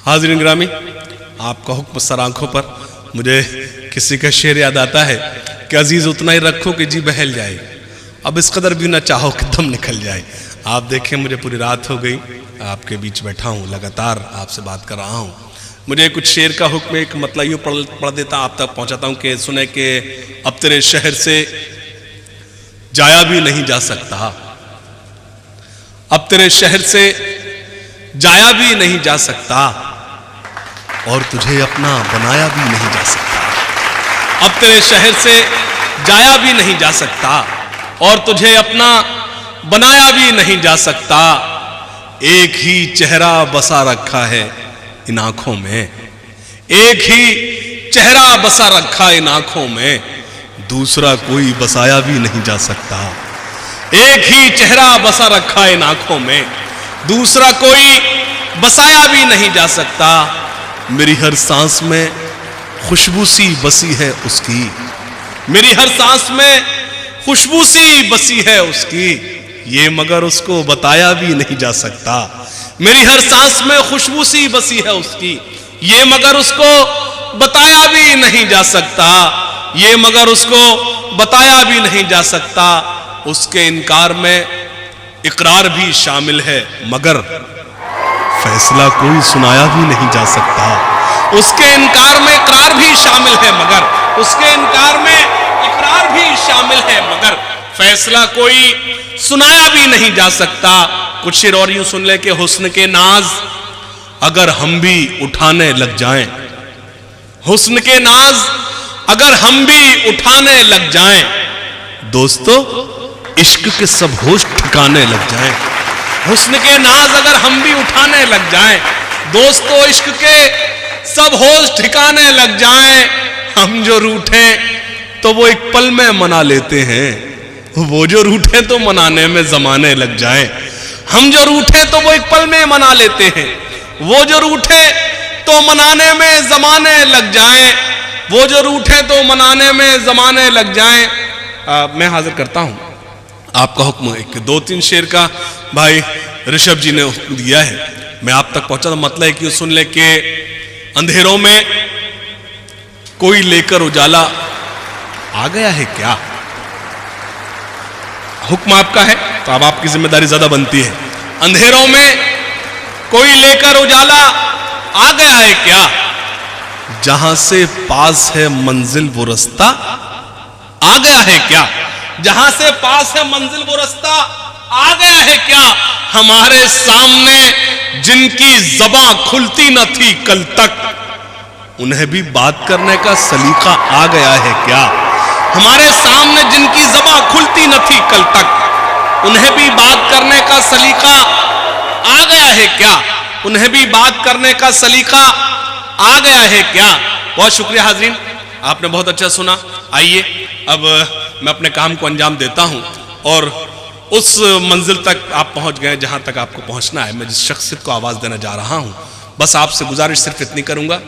हाज़रीन गिरामी, आपका हुक्म सर आंखों पर। मुझे किसी का शेर याद आता है कि अजीज़ उतना ही रखो कि जी बहल जाए, अब इस कदर भी ना चाहो कि दम निकल जाए। आप देखें, मुझे पूरी रात हो गई, आपके बीच बैठा हूँ, लगातार आपसे बात कर रहा हूँ। मुझे कुछ शेर का हुक्म एक मतलब यूँ पढ़ देता, आप तक पहुँचाता हूँ कि सुने कि अब तेरे शहर से जाया भी नहीं जा सकता, अब तेरे शहर से जाया भी नहीं जा सकता, और तुझे अपना बनाया भी नहीं जा सकता। अब तेरे शहर से जाया भी नहीं जा सकता, और तुझे अपना बनाया भी नहीं जा सकता। एक ही चेहरा बसा रखा है इन आंखों में, एक ही चेहरा बसा रखा इन आंखों में, दूसरा कोई बसाया भी नहीं जा सकता। एक ही चेहरा बसा रखा इन आंखों में, दूसरा कोई बसाया भी नहीं जा सकता। मेरी हर सांस में खुशबू सी बसी है उसकी, मेरी हर सांस में खुशबू सी बसी है उसकी, ये मगर उसको बताया भी नहीं जा सकता। मेरी हर सांस में खुशबू सी बसी है उसकी, ये मगर उसको बताया भी नहीं जा सकता, ये मगर उसको बताया भी नहीं जा सकता। उसके इनकार में इकरार भी शामिल है, मगर फैसला कोई सुनाया भी नहीं जा सकता। उसके इनकार में इकरार भी शामिल है, मगर उसके इनकार में इकरार भी शामिल है, मगर फैसला कोई सुनाया भी नहीं जा सकता। कुछ शेर और यूं सुन ले कि हुस्न के नाज अगर हम भी उठाने लग जाएं, हुस्न के नाज अगर हम भी उठाने लग जाएं, दोस्तों इश्क के सब होश ठिकाने लग जाएं। हुस्न के नाज अगर हम भी उठाने लग जाएं, दोस्तों इश्क के सब होश ठिकाने लग जाएं। हम जो रूठे तो वो एक पल में मना लेते हैं, वो जो रूठे तो मनाने में जमाने लग जाएं। हम जो रूठे तो वो एक पल में मना लेते हैं, वो जो रूठे तो मनाने में जमाने लग जाएं, वो जो रूठे तो मनाने में जमाने लग जाएं। मैं हाजिर करता हूं आपका हुक्म। एक दो तीन शेर का भाई ऋषभ जी ने हुक्म दिया है, मैं आप तक पहुंचा। तो मतलब है कि सुन ले कि अंधेरों में कोई लेकर उजाला आ गया है क्या। हुक्म आपका है तो अब आपकी जिम्मेदारी ज्यादा बनती है। अंधेरों में कोई लेकर उजाला आ गया है क्या, जहां से पास है मंजिल वो रास्ता आ गया है क्या, जहां से पास है मंजिल वो रास्ता आ गया है क्या। हमारे सामने जिनकी ज़बां खुलती न थी कल तक, उन्हें भी बात करने का सलीका आ गया है क्या। हमारे सामने जिनकी ज़बां खुलती न थी कल तक, उन्हें भी बात करने का सलीका आ गया है क्या, उन्हें भी बात करने का सलीका आ गया है क्या। बहुत शुक्रिया हाज़रीन, आपने बहुत अच्छा सुना। आइए अब मैं अपने काम को अंजाम देता हूं और उस मंजिल तक आप पहुंच गए जहां तक आपको पहुंचना है। मैं जिस शख्सियत को आवाज़ देना जा रहा हूं, बस आपसे गुजारिश सिर्फ इतनी करूंगा